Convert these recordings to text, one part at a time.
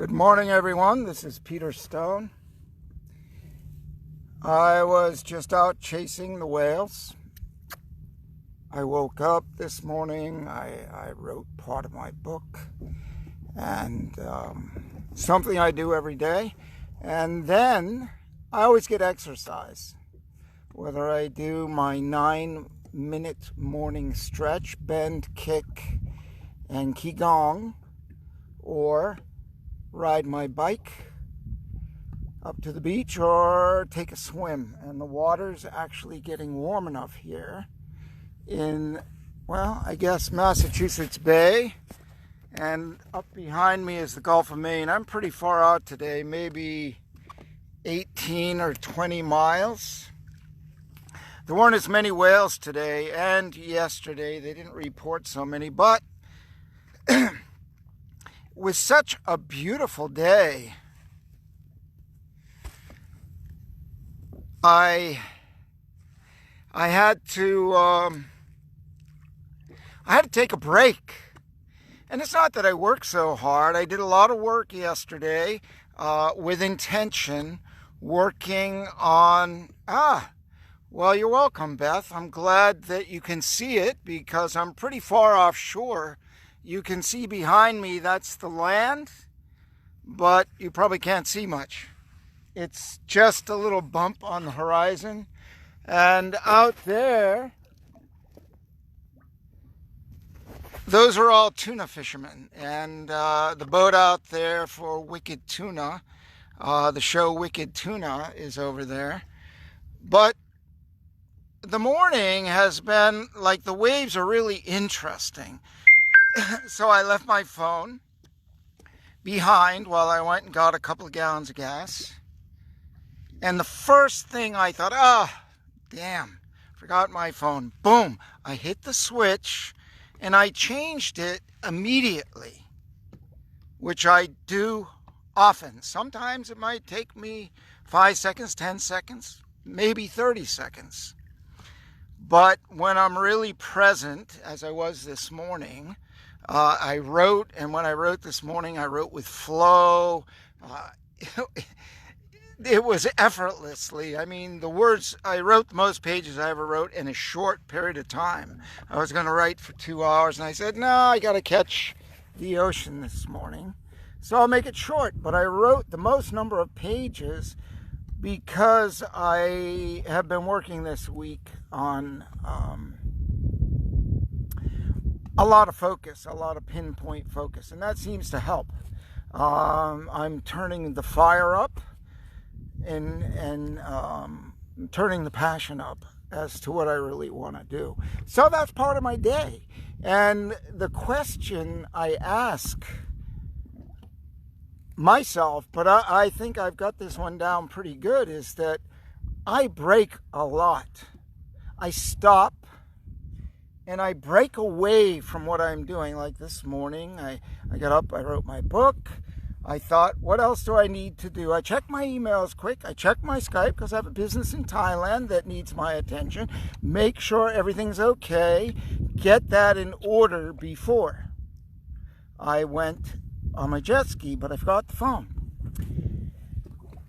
Good morning, everyone. This is Peter Stone. I was just out chasing the whales. I woke up this morning. I wrote part of my book and something I do every day. And then I always get exercise. Whether I do my 9-minute morning stretch, bend, kick, and qigong, or ride my bike up to the beach or take a swim. And the water's actually getting warm enough here in, well, I guess Massachusetts Bay. And up behind me is the Gulf of Maine. I'm pretty far out today, maybe 18 or 20 miles. There weren't as many whales today and yesterday. They didn't report so many, but it was such a beautiful day. I had to take a break. And it's not that I work so hard. I did a lot of work yesterday with intention, working on... Well, you're welcome, Beth. I'm glad that you can see it because I'm pretty far offshore. You can see behind me, that's the land, but you probably can't see much. It's just a little bump on the horizon. And out there, those are all tuna fishermen. And the boat out there for Wicked Tuna, the show Wicked Tuna, is over there. But the morning has been like the waves are really interesting. So I left my phone behind while I went and got a couple of gallons of gas. And the first thing I thought, damn, forgot my phone. Boom, I hit the switch and I changed it immediately, which I do often. Sometimes it might take me 5 seconds, 10 seconds, maybe 30 seconds. But when I'm really present, as I was this morning, I wrote, and when I wrote this morning, I wrote with flow. It was effortlessly. I mean, the words, I wrote the most pages I ever wrote in a short period of time. I was going to write for 2 hours, and I said, no, I got to catch the ocean this morning. So I'll make it short. But I wrote the most number of pages because I have been working this week on a lot of focus, a lot of pinpoint focus, and that seems to help. I'm turning the fire up and turning the passion up as to what I really want to do. So that's part of my day. And the question I ask myself, but I think I've got this one down pretty good, is that I break a lot. I stop and I break away from what I'm doing. Like this morning, I got up, I wrote my book. I thought, what else do I need to do? I check my emails quick. I check my Skype because I have a business in Thailand that needs my attention. Make sure everything's okay. Get that in order before I went on my jet ski, but I forgot the phone.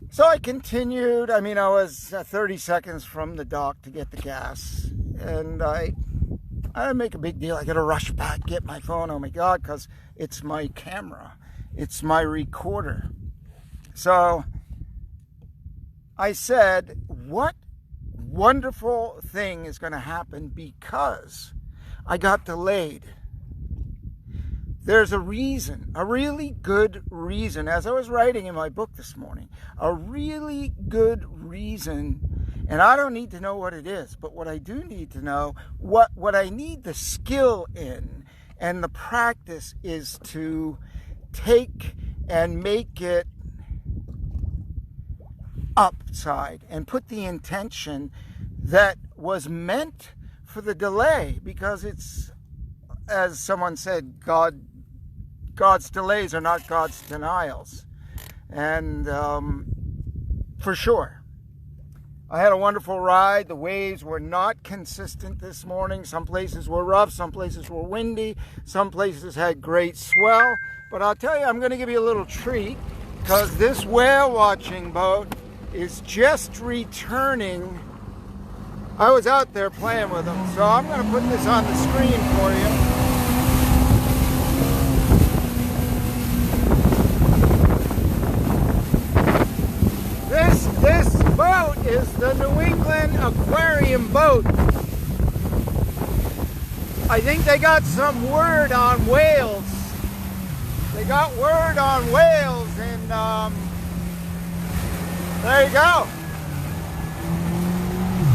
So I continued. I mean, I was 30 seconds from the dock to get the gas, and I make a big deal. I got to rush back, get my phone. Oh my God, because it's my camera. It's my recorder. So I said, what wonderful thing is going to happen because I got delayed? There's a reason, a really good reason, as I was writing in my book this morning, a really good reason, and I don't need to know what it is, but what I do need to know, what I need the skill in, and the practice is to take and make it upside, and put the intention that was meant for the delay, because it's, as someone said, God's delays are not God's denials. And for sure, I had a wonderful ride. The waves were not consistent this morning. Some places were rough, some places were windy, some places had great swell. But I'll tell you, I'm going to give you a little treat, because this whale watching boat is just returning. I was out there playing with them, so I'm going to put this on the screen for you. This boat is the New England Aquarium boat. I think they got some word on whales. They got word on whales, and there you go.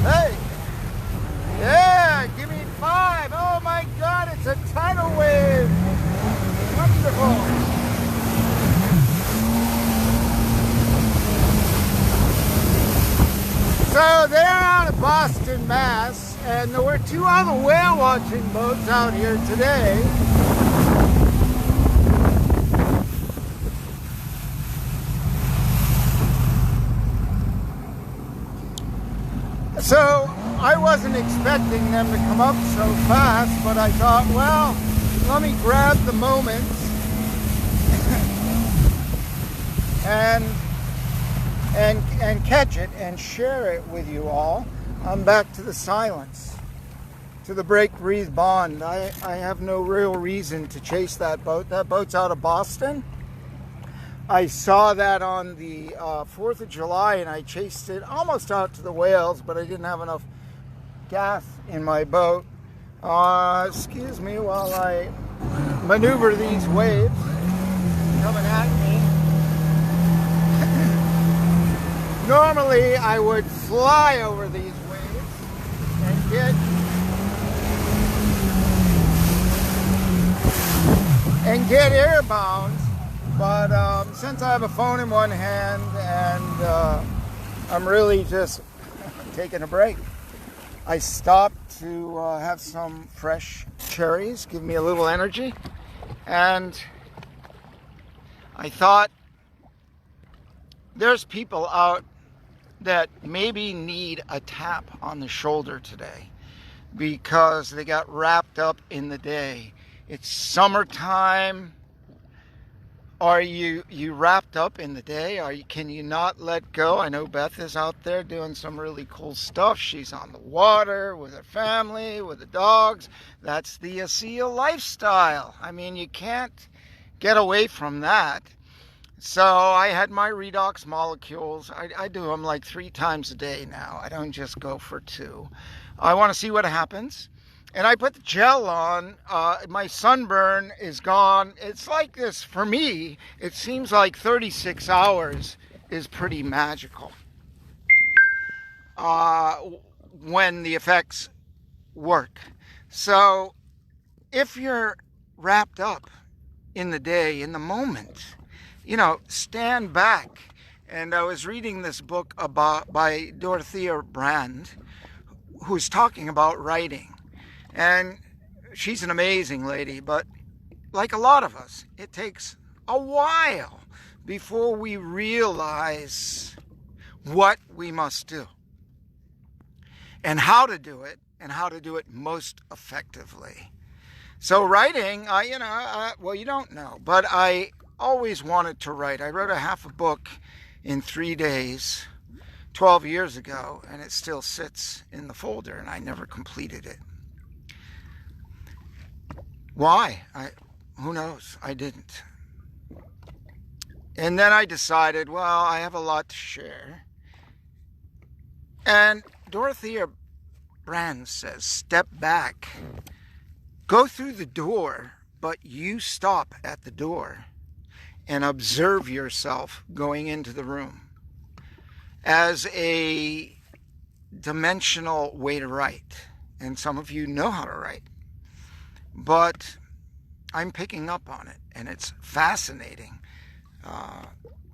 Hey, yeah, give me 5. Oh my God, it's a tidal wave. Wonderful. So they're out of Boston, Mass, and there were 2 other whale watching boats out here today. So I wasn't expecting them to come up so fast, but I thought, well, let me grab the moment and catch it and share it with you all. I'm back to the silence, to the break, breathe, bond. I have no real reason to chase that boat. That boat's out of Boston. I saw that on the 4th of July, and I chased it almost out to the whales, but I didn't have enough gas in my boat. Excuse me while I maneuver these waves coming at me. Normally, I would fly over these waves and get airbound, but since I have a phone in one hand and I'm really just taking a break, I stopped to have some fresh cherries, give me a little energy, and I thought there's people out that maybe need a tap on the shoulder today because they got wrapped up in the day. It's summertime. Are you wrapped up in the day? Can you not let go? I know Beth is out there doing some really cool stuff. She's on the water with her family, with the dogs. That's the ASEA lifestyle. I mean, you can't get away from that. So I had my redox molecules. I do them like 3 times a day now. I don't just go for 2. I want to see what happens. And I put the gel on. My sunburn is gone. It's like this, for me, it seems like 36 hours is pretty magical when the effects work. So if you're wrapped up in the day, in the moment, stand back. And I was reading this book by Dorothea Brande, who's talking about writing. And she's an amazing lady, but like a lot of us, it takes a while before we realize what we must do and how to do it most effectively. So writing, well, you don't know, but I always wanted to write. I wrote a half a book in 3 days 12 years ago, and it still sits in the folder, and I never completed it. Why? Who knows? I didn't. And then I decided, well, I have a lot to share. And Dorothea Brande says, step back. Go through the door, but you stop at the door and observe yourself going into the room as a dimensional way to write. And some of you know how to write. But I'm picking up on it, and it's fascinating.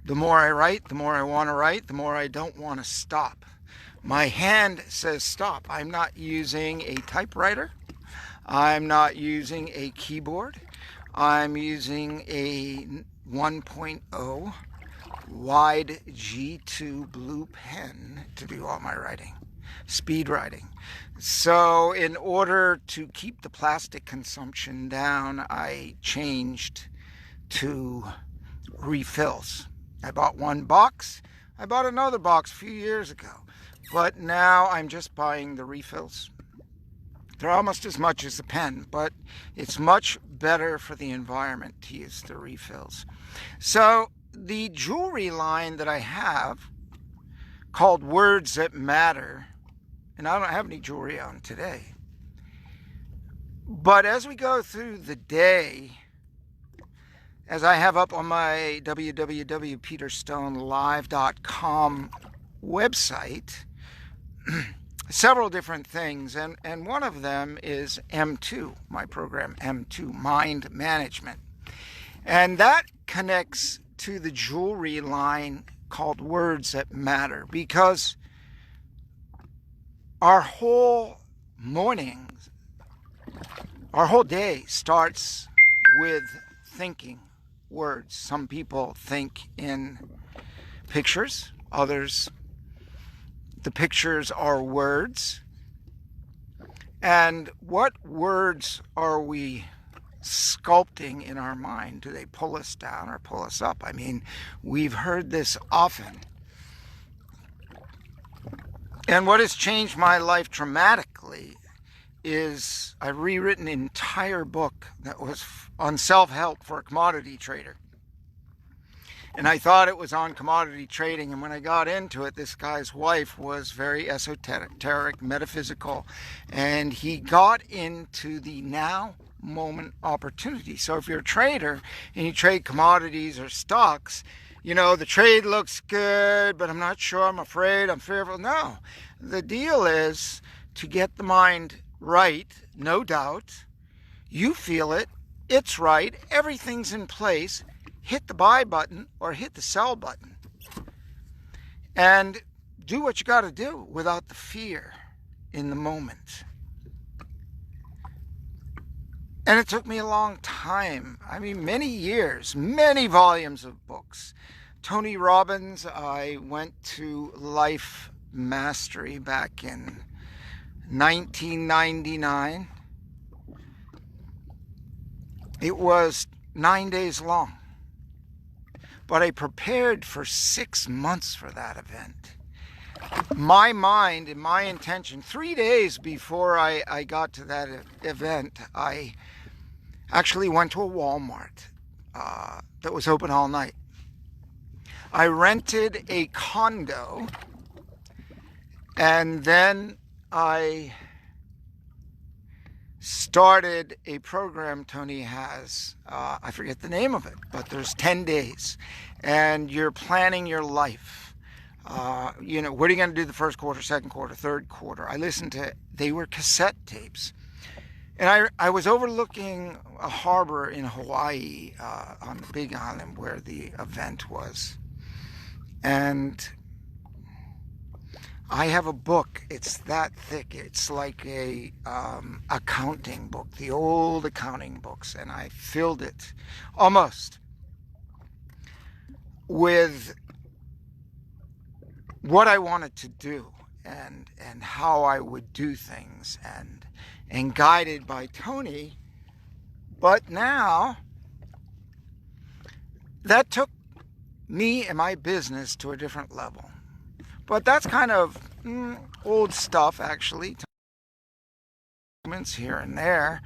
The more I write, the more I want to write, the more I don't want to stop. My hand says stop. I'm not using a typewriter. I'm not using a keyboard. I'm using a 1.0 wide G2 blue pen to do all my writing, speed writing. So in order to keep the plastic consumption down, I changed to refills. I bought one box. I bought another box a few years ago, but now I'm just buying the refills. They're almost as much as the pen, but it's much better for the environment to use the refills. So the jewelry line that I have, called Words That Matter, and I don't have any jewelry on today, but as we go through the day, as I have up on my www.peterstonelive.com website, several different things, and one of them is M2, my program M2, Mind Management. And that connects to the jewelry line called Words That Matter, because our whole morning, our whole day starts with thinking words. Some people think in pictures, others, the pictures are words. And what words are we sculpting in our mind? Do they pull us down or pull us up? I mean, we've heard this often. And what has changed my life dramatically is I've rewritten an entire book that was on self-help for a commodity trader. And I thought it was on commodity trading, and when I got into it, this guy's wife was very esoteric, metaphysical, and he got into the now moment opportunity. So if you're a trader and you trade commodities or stocks, you know, the trade looks good, but I'm not sure, I'm afraid, I'm fearful. No, the deal is to get the mind right, no doubt. You feel it, it's right, everything's in place. Hit the buy button or hit the sell button. And do what you got to do without the fear in the moment. And it took me a long time. I mean, many years, many volumes of books. Tony Robbins, I went to Life Mastery back in 1999. It was 9 days long. But I prepared for 6 months for that event. My mind and my intention, 3 days before I got to that event, I actually went to a Walmart that was open all night. I rented a condo, and then I started a program Tony has. I forget the name of it, but there's 10 days, and you're planning your life. You know, what are you going to do the first quarter, second quarter, third quarter? I listened to, they were cassette tapes. And I was overlooking a harbor in Hawaii, on the Big Island where the event was. And I have a book, it's that thick, it's like a accounting book, the old accounting books, and I filled it almost with what I wanted to do and how I would do things, and guided by Tony. But now that took me and my business to a different level. But that's kind of old stuff, actually. Moments here and there.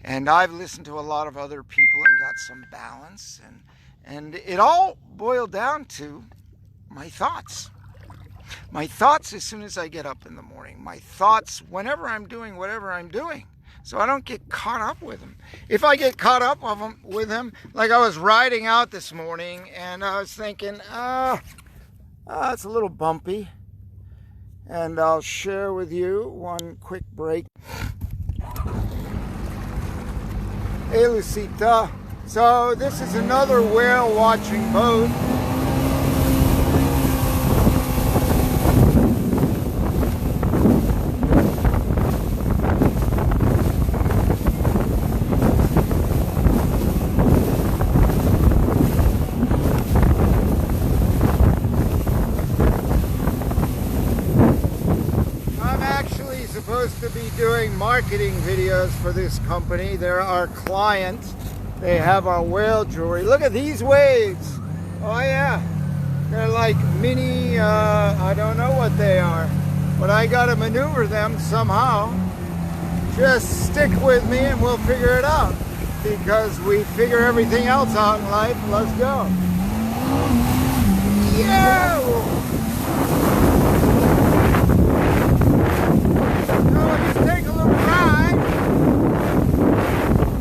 And I've listened to a lot of other people and got some balance. And it all boiled down to my thoughts. My thoughts as soon as I get up in the morning. My thoughts whenever I'm doing whatever I'm doing. So I don't get caught up with them. If I get caught up with them, like I was riding out this morning and I was thinking, it's a little bumpy, and I'll share with you one quick break. Hey, Lucita. So this is another whale watching boat. doing marketing videos for this company. They're our client. They have our whale jewelry. Look at these waves. Oh yeah. They're like mini, I don't know what they are. But I got to maneuver them somehow. Just stick with me and we'll figure it out. Because we figure everything else out in life. Let's go. Yeah! So let's take a little ride.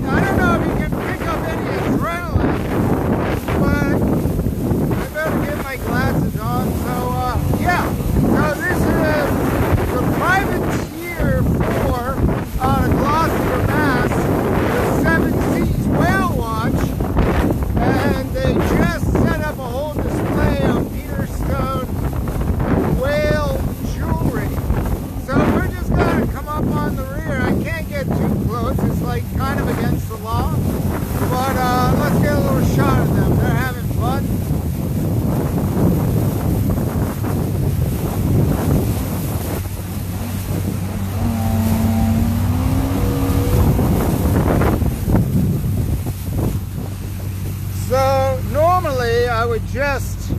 Now, I don't know if you can pick up any adrenaline, but I better get my glasses on. So, yeah. So this is the privateer 4 out of Gloucester, Mass. The 7 Seas Whale Watch. And they just set up a whole display of Peterstone whale jewelry. So we're just going to come up on the rear. I can't get too close. It's like kind of against the law. But let's get a little shot of them. They're having fun. So normally I would just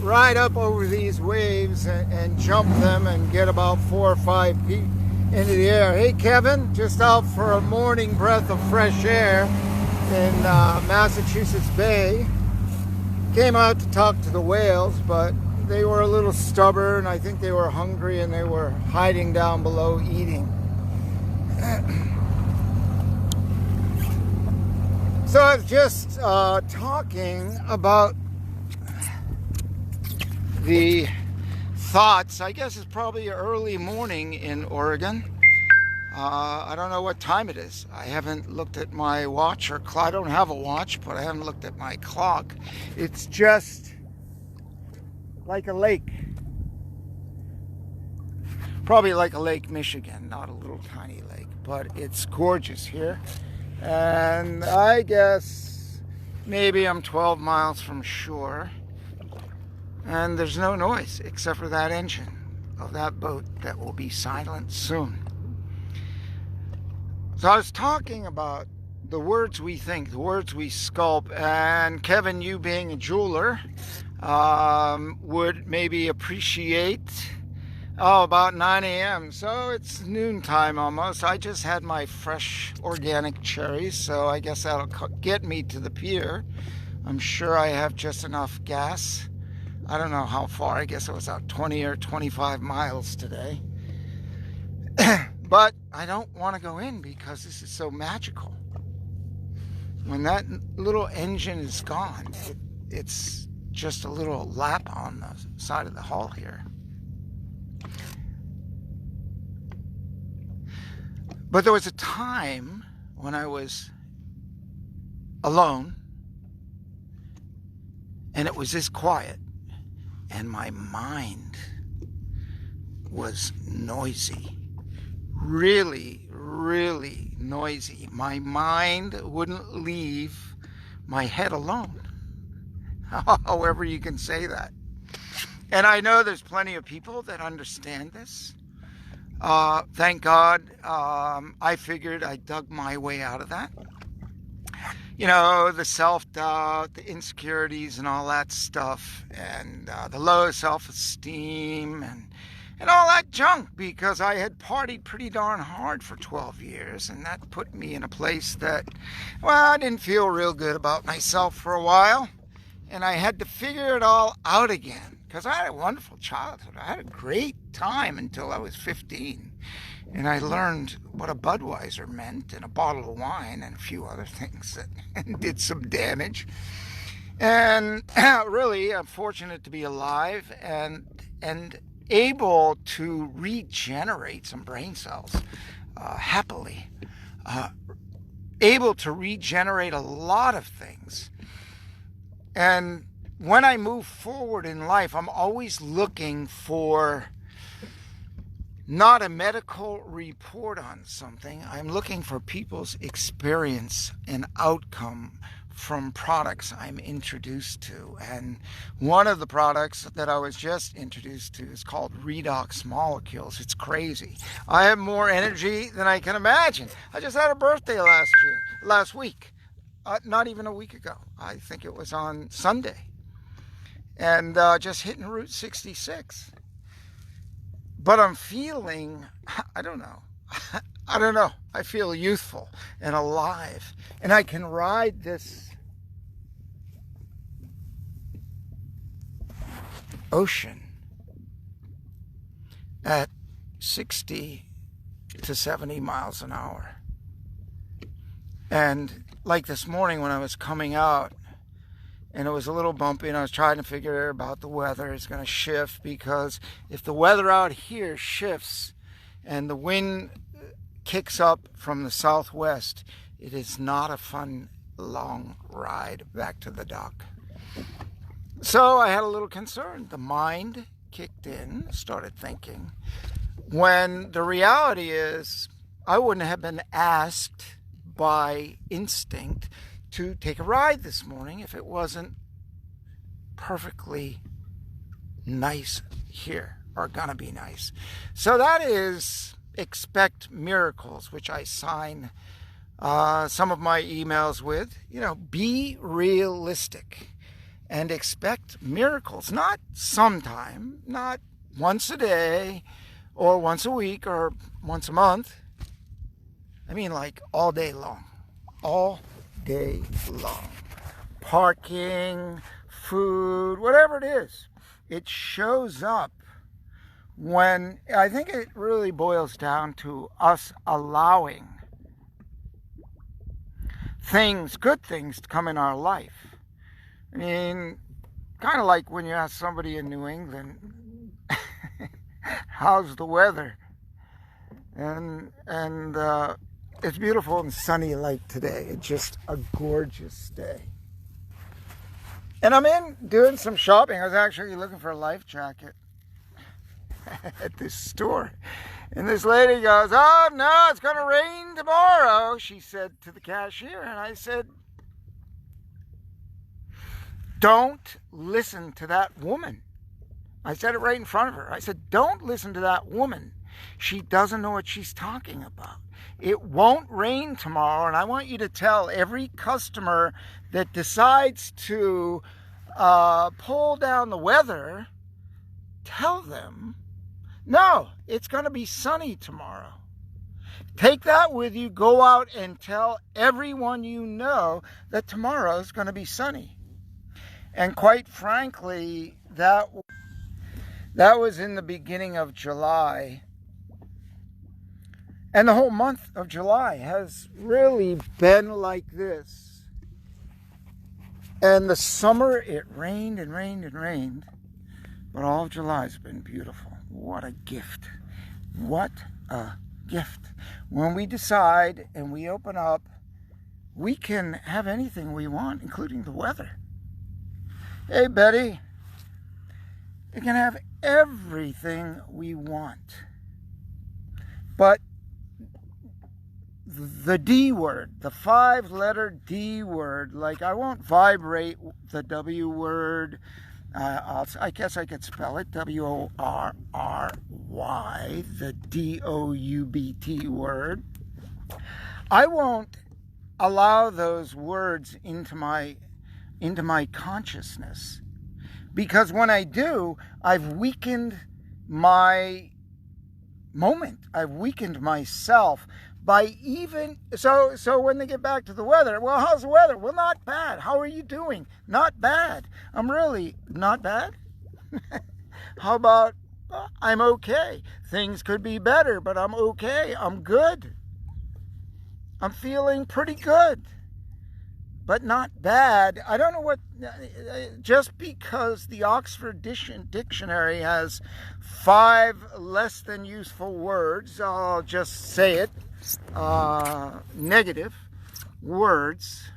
ride up over these waves and jump them and get about 4 or 5 feet into the air. Hey Kevin, just out for a morning breath of fresh air in Massachusetts Bay. Came out to talk to the whales, but they were a little stubborn. I think they were hungry and they were hiding down below eating. So I was just talking about the thoughts. I guess it's probably early morning in Oregon. I don't know what time it is. I haven't looked at my watch or clock. I don't have a watch, but I haven't looked at my clock. It's just like a lake. Probably like a Lake Michigan, not a little tiny lake, but it's gorgeous here. And I guess maybe I'm 12 miles from shore and there's no noise except for that engine of that boat that will be silent soon. So I was talking about the words we think, the words we sculpt, and Kevin, you being a jeweler, would maybe appreciate about 9 a.m. So it's noontime almost. I just had my fresh organic cherries, so I guess that'll get me to the pier. I'm sure I have just enough gas. I don't know how far. I guess it was out 20 or 25 miles today. But I don't want to go in because this is so magical. When that little engine is gone, it's just a little lap on the side of the hull here. But there was a time when I was alone and it was this quiet and my mind was noisy, really, really noisy. My mind wouldn't leave my head alone, however you can say that. And I know there's plenty of people that understand this. Thank God, I figured I dug my way out of that. You know, the self-doubt, the insecurities and all that stuff, and the low self-esteem and all that junk, because I had partied pretty darn hard for 12 years, and that put me in a place that, well, I didn't feel real good about myself for a while, and I had to figure it all out again. Because I had a wonderful childhood. I had a great time until I was 15. And I learned what a Budweiser meant and a bottle of wine and a few other things that did some damage. And really, I'm fortunate to be alive and able to regenerate some brain cells happily. Able to regenerate a lot of things. And when I move forward in life, I'm always looking for not a medical report on something. I'm looking for people's experience and outcome from products I'm introduced to. And one of the products that I was just introduced to is called Redox Molecules. It's crazy. I have more energy than I can imagine. I just had a birthday last week. Not even a week ago. I think it was on Sunday. And just hitting Route 66. But I'm feeling, I don't know. I feel youthful and alive. And I can ride this ocean at 60 to 70 miles an hour. And like this morning when I was coming out, and it was a little bumpy, and I was trying to figure about the weather. It's going to shift, because if the weather out here shifts and the wind kicks up from the southwest, it is not a fun, long ride back to the dock. So I had a little concern. The mind kicked in, started thinking, when the reality is I wouldn't have been asked by instinct to take a ride this morning if it wasn't perfectly nice here, or gonna be nice. So that is Expect Miracles, which I sign some of my emails with. Be realistic and expect miracles. Not sometime, not once a day or once a week or once a month. I mean, like all day long. All day long. Parking, food, whatever it is. It shows up when, I think it really boils down to us allowing things, good things, to come in our life. I mean, kind of like when you ask somebody in New England, how's the weather? And it's beautiful and sunny like today. It's just a gorgeous day. And I'm in doing some shopping. I was actually looking for a life jacket at this store. And this lady goes, "Oh, no, it's going to rain tomorrow," she said to the cashier. And I said, "Don't listen to that woman." I said it right in front of her. I said, "Don't listen to that woman. She doesn't know what she's talking about. It won't rain tomorrow, and I want you to tell every customer that decides to pull down the weather, tell them, no, it's going to be sunny tomorrow. Take that with you. Go out and tell everyone you know that tomorrow is going to be sunny." And quite frankly, that was in the beginning of July. And the whole month of July has really been like this. And the summer, it rained and rained and rained. But all of July has been beautiful. What a gift. What a gift. When we decide and we open up, we can have anything we want, including the weather. Hey, Betty. We can have everything we want. But the D word, the 5-letter D word, like I won't vibrate the W word. I guess I could spell it, WORRY, the DOUBT word. I won't allow those words into my consciousness, because when I do, I've weakened my moment. I've weakened myself by even, so when they get back to the weather, well, how's the weather? Well, not bad. How are you doing? Not bad. I'm really not bad. How about, I'm okay. Things could be better, but I'm okay. I'm good. I'm feeling pretty good, but not bad. I don't know what, just because the Oxford Dictionary has 5 less than useful words, I'll just say it, negative words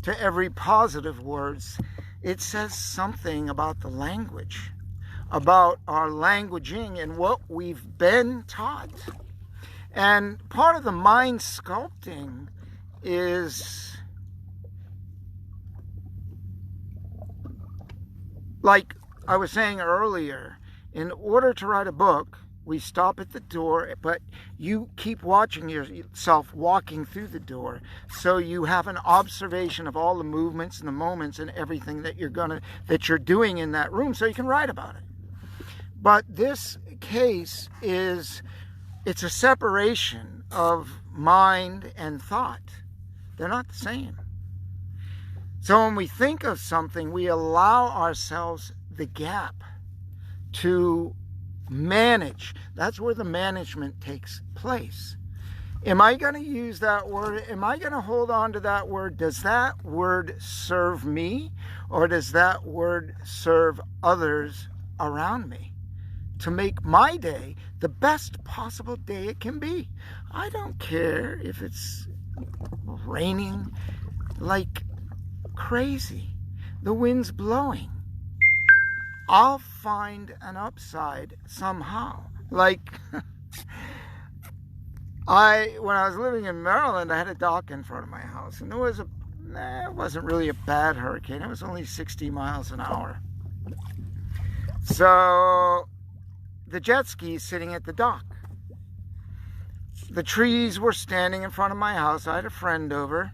to every positive words, it says something about the language, about our languaging and what we've been taught. And part of the mind sculpting is like I was saying earlier, in order to write a book, we stop at the door, but you keep watching yourself walking through the door, so you have an observation of all the movements and the moments and everything that you're doing in that room, so you can write about it. But this case it's a separation of mind and thought. They're not the same. So when we think of something, we allow ourselves the gap to manage. That's where the management takes place. Am I going to use that word? Am I going to hold on to that word? Does that word serve me, or does that word serve others around me to make my day the best possible day it can be? I don't care if it's raining like crazy, the wind's blowing. I'll find an upside somehow. Like, when I was living in Maryland, I had a dock in front of my house, and it wasn't really a bad hurricane. It was only 60 miles an hour. So the jet ski is sitting at the dock. The trees were standing in front of my house. I had a friend over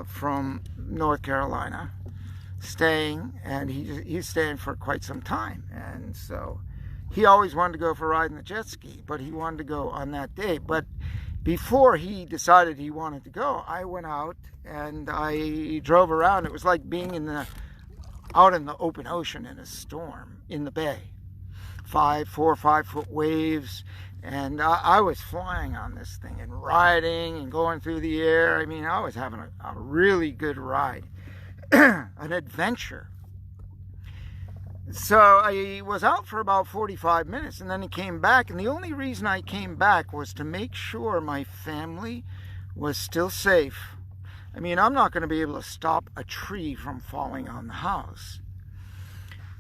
from North Carolina staying, and he's staying for quite some time, and so he always wanted to go for a ride in the jet ski, but he wanted to go on that day. But before he decided he wanted to go, I went out and I drove around. It was like being out in the open ocean in a storm in the bay. 4 or 5 foot waves, and I was flying on this thing and riding and going through the air. I mean, I was having a really good ride. An adventure. So I was out for about 45 minutes, and then I came back, and the only reason I came back was to make sure my family was still safe. I mean, I'm not going to be able to stop a tree from falling on the house.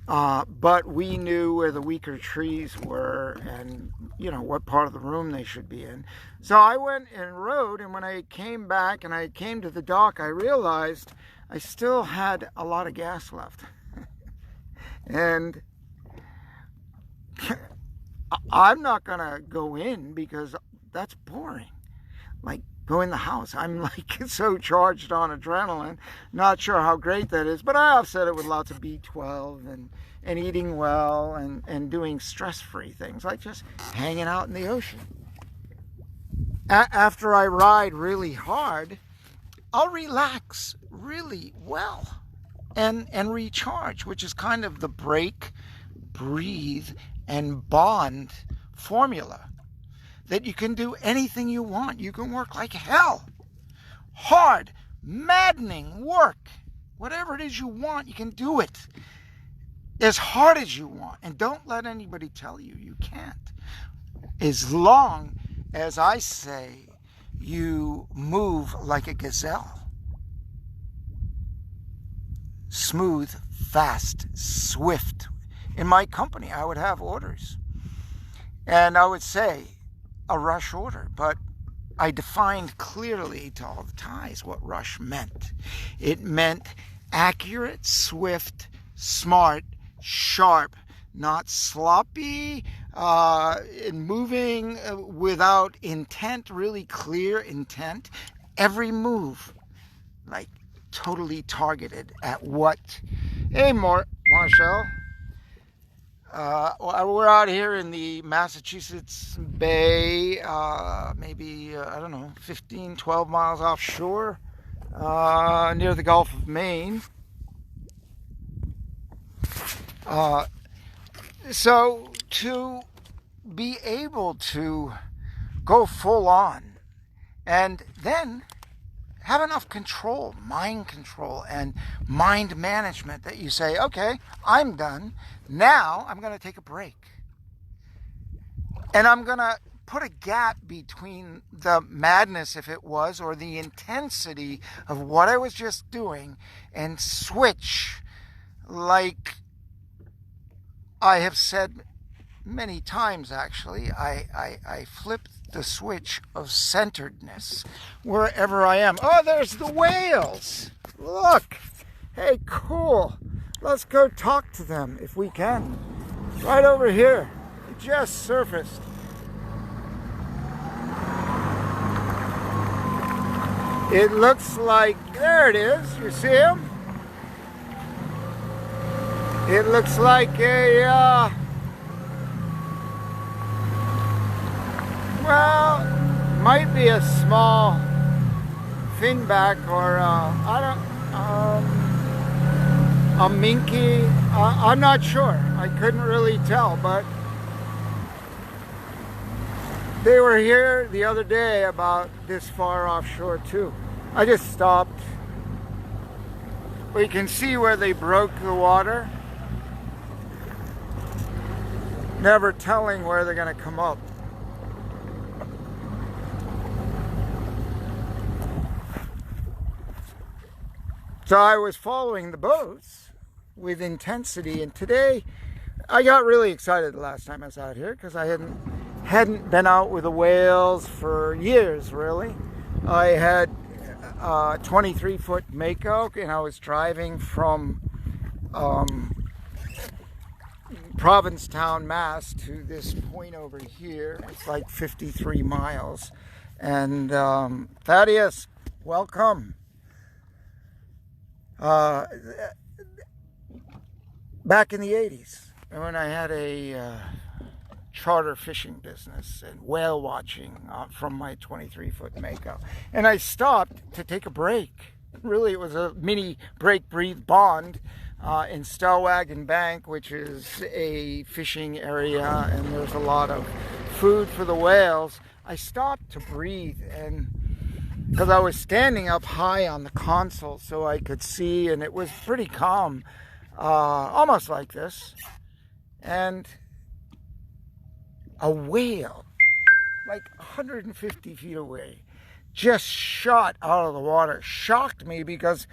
But we knew where the weaker trees were and, what part of the room they should be in. So I went and rode, and when I came back and I came to the dock, I realized I still had a lot of gas left. And I'm not going to go in because that's boring. Like, go in the house. I'm like so charged on adrenaline. Not sure how great that is, but I offset it with lots of B12 and eating well and doing stress-free things, like just hanging out in the ocean. After I ride really hard, I'll relax really well and recharge, which is kind of the break, breathe, and bond formula. That you can do anything you want. You can work like hell. Hard, maddening work. Whatever it is you want, you can do it. As hard as you want. And don't let anybody tell you you can't. As long as I say you move like a gazelle. Smooth, fast, swift. In my company, I would have orders. And I would say a rush order, but I defined clearly to all the ties what rush meant. It meant accurate, swift, smart, sharp, not sloppy, in moving without intent, really clear intent. Every move, like totally targeted at what? Hey, Marshall. We're out here in the Massachusetts Bay, maybe, 15, 12 miles offshore, near the Gulf of Maine. So to be able to go full on and then have enough control, mind control and mind management that you say, okay, I'm done. Now I'm going to take a break. And I'm going to put a gap between the madness, if it was, or the intensity of what I was just doing and switch, like I have said many times, actually. I flipped the switch of centeredness wherever I am. Oh, there's the whales. Look. Hey, cool. Let's go talk to them if we can. Right over here. It just surfaced. It looks like, there it is. You see him? It looks like a, well, might be a small finback or a minke. I'm not sure. I couldn't really tell, but they were here the other day about this far offshore too. I just stopped. We can see where they broke the water. Never telling where they're going to come up. So I was following the boats with intensity, and today I got really excited the last time I was out here because I hadn't been out with the whales for years, really. I had 23-foot Mako, and I was driving from Provincetown, Mass to this point over here. It's like 53 miles. And Thaddeus, welcome. Back in the 80s, when I had a charter fishing business and whale watching from my 23-foot Mako. And I stopped to take a break. Really, it was a mini break, breathe, bond in Stellwagen Bank, which is a fishing area, and there's a lot of food for the whales. I stopped to breathe, and because I was standing up high on the console so I could see, and it was pretty calm, almost like this. And a whale, like 150 feet away, just shot out of the water. Shocked me because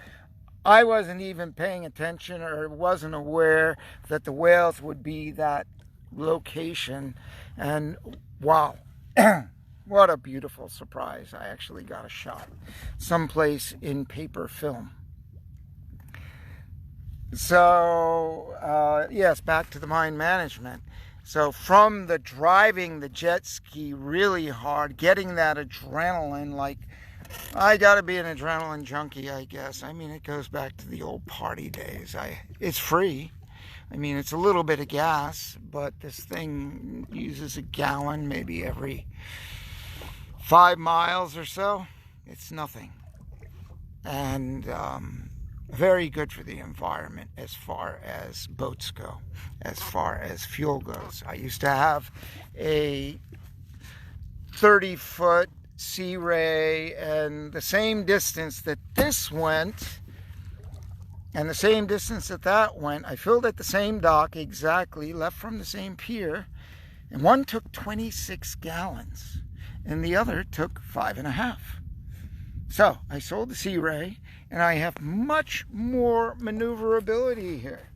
I wasn't even paying attention or wasn't aware that the whales would be that location. And wow, what a beautiful surprise. I actually got a shot someplace in paper film. So, yes, back to the mind management. So from the driving the jet ski really hard, getting that adrenaline, like, I gotta be an adrenaline junkie, I guess. I mean, it goes back to the old party days. It's free. I mean, it's a little bit of gas, but this thing uses a gallon maybe every 5 miles or so. It's nothing. And very good for the environment as far as boats go, as far as fuel goes. I used to have a 30-foot Sea Ray, and the same distance that this went and the same distance that went, I filled at the same dock exactly, left from the same pier, and one took 26 gallons and the other took 5.5. So I sold the Sea Ray, and I have much more maneuverability here.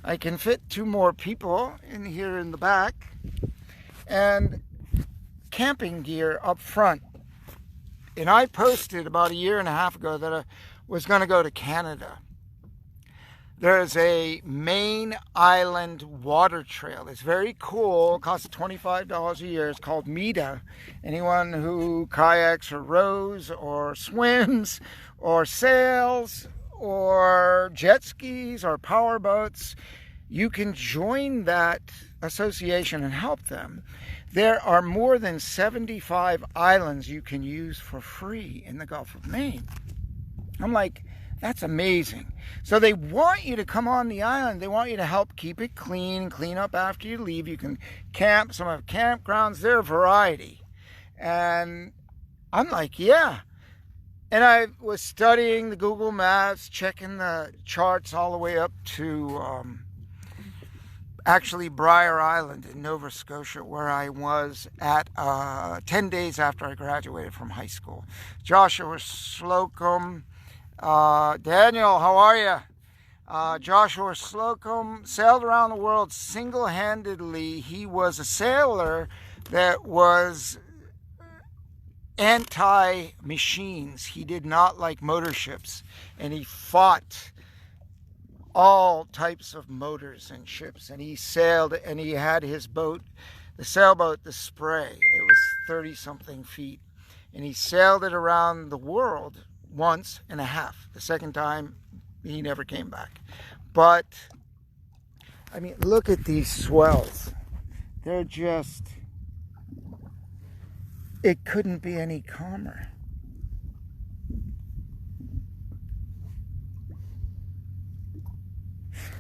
I can fit 2 more people in here in the back, and camping gear up front. And I posted about 1.5 years ago that I was going to go to Canada. There's a Main Island water trail. It's very cool. It costs $25 a year. It's called MEDA. Anyone who kayaks or rows or swims or sails or jet skis or power boats, you can join that association and help them. There are more than 75 islands you can use for free in the Gulf of Maine. I'm like, that's amazing. So they want you to come on the island. They want you to help keep it clean, clean up after you leave. You can camp. Some have campgrounds. They're a variety. And I'm like, yeah. And I was studying the Google Maps, checking the charts all the way up to actually Briar Island in Nova Scotia, where I was at 10 days after I graduated from high school. Joshua Slocum, Daniel, how are you? Joshua Slocum sailed around the world single-handedly. He was a sailor that was anti-machines. He did not like motor ships, and he fought all types of motors and ships, and he sailed, and he had his boat, the sailboat, the Spray. It was 30-something feet, and he sailed it around the world once and a half. The second time, he never came back. But, I mean, look at these swells. They're just, it couldn't be any calmer.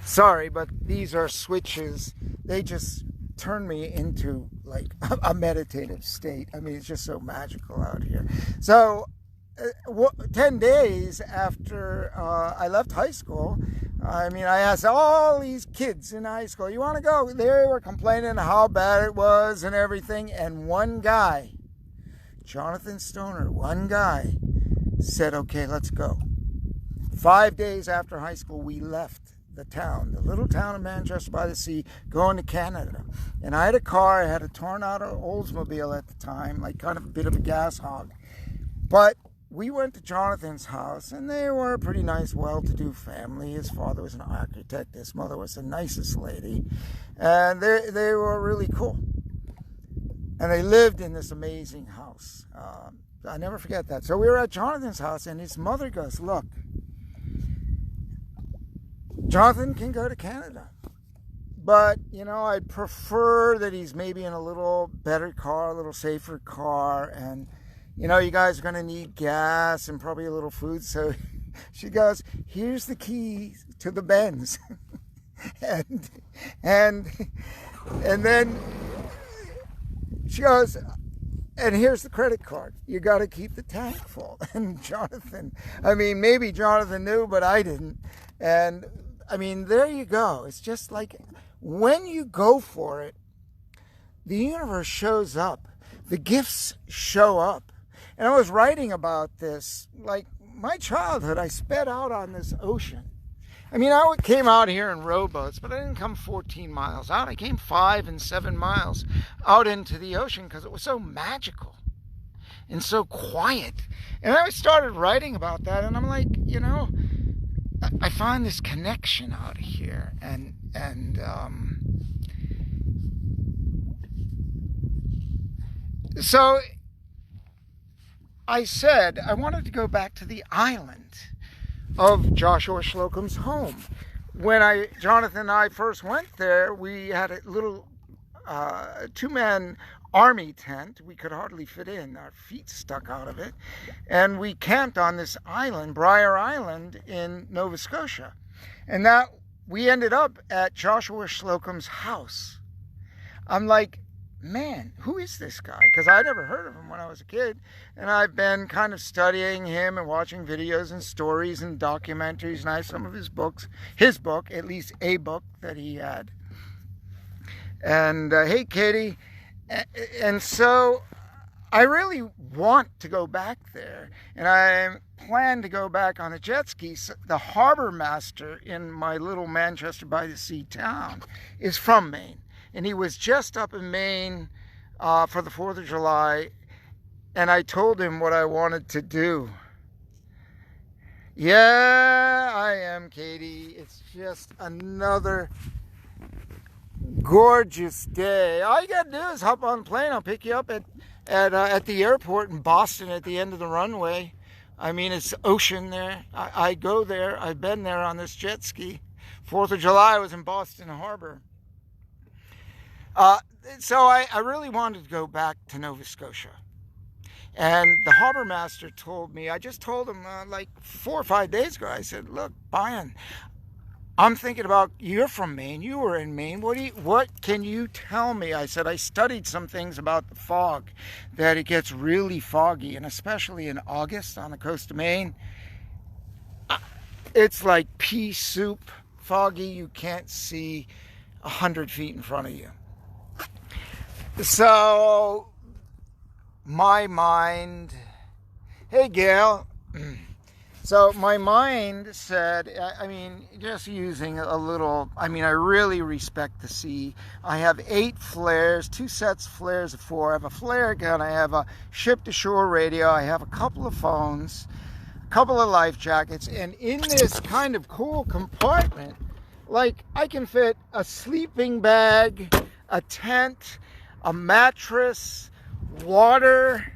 Sorry, but these are switches. They just turn me into like a meditative state. I mean, it's just so magical out here. So 10 days after I left high school, I mean, I asked all these kids in high school, you want to go? They were complaining how bad it was and everything. And one guy, Jonathan Stoner, one guy said, okay, let's go. 5 days after high school, we left the town, the little town of Manchester by the Sea, going to Canada. And I had a car. I had a Tornado Oldsmobile at the time, like kind of a bit of a gas hog. But we went to Jonathan's house, and they were a pretty nice, well-to-do family. His father was an architect. His mother was the nicest lady. And they were really cool. And they lived in this amazing house. I never forget that. So we were at Jonathan's house, and his mother goes, look, Jonathan can go to Canada, but, you know, I'd prefer that he's maybe in a little better car, a little safer car, and, you know, you guys are going to need gas and probably a little food. So she goes, here's the keys to the Benz. and then she goes, and here's the credit card. You got to keep the tank full. And Jonathan, I mean, maybe Jonathan knew, but I didn't. And I mean, there you go. It's just like when you go for it, the universe shows up. The gifts show up. And I was writing about this, like my childhood, I sped out on this ocean. I mean, I came out here in rowboats, but I didn't come 14 miles out. I came 5 and 7 miles out into the ocean because it was so magical and so quiet. And I started writing about that, and I'm like, you know, I find this connection out here, and so I said I wanted to go back to the island of Joshua Slocum's home. When Jonathan and I first went there, we had a little 2-man army tent. We could hardly fit in. Our feet stuck out of it. And we camped on this island, Briar Island, in Nova Scotia. And that we ended up at Joshua Slocum's house. I'm like, man, who is this guy? Because I never heard of him when I was a kid. And I've been kind of studying him and watching videos and stories and documentaries. And I have some of his books, at least a book that he had. And hey, Katie. And so I really want to go back there, and I plan to go back on a jet ski. The harbor master in my little Manchester by the Sea town is from Maine, and he was just up in Maine for the 4th of July, and I told him what I wanted to do. Yeah, I am, Katie. It's just another gorgeous day. All you gotta do is hop on the plane. I'll pick you up at the airport in Boston at the end of the runway. I mean, it's ocean there. I go there. I've been there on this jet ski. 4th of July, I was in Boston Harbor. So I really wanted to go back to Nova Scotia. And the harbor master told me, I just told him like 4 or 5 days ago, I said, look, Brian, I'm thinking about, you're from Maine, you were in Maine, what can you tell me? I said, I studied some things about the fog, that it gets really foggy, and especially in August on the coast of Maine, it's like pea soup foggy. You can't see 100 feet in front of you. So, my mind, hey Gail, so my mind said, I mean, just using a little, I mean, I really respect the sea. I have 8 flares, 2 sets of flares of 4. I have a flare gun, I have a ship-to-shore radio, I have a couple of phones, a couple of life jackets, and in this kind of cool compartment, Like, I can fit a sleeping bag, a tent, a mattress, water,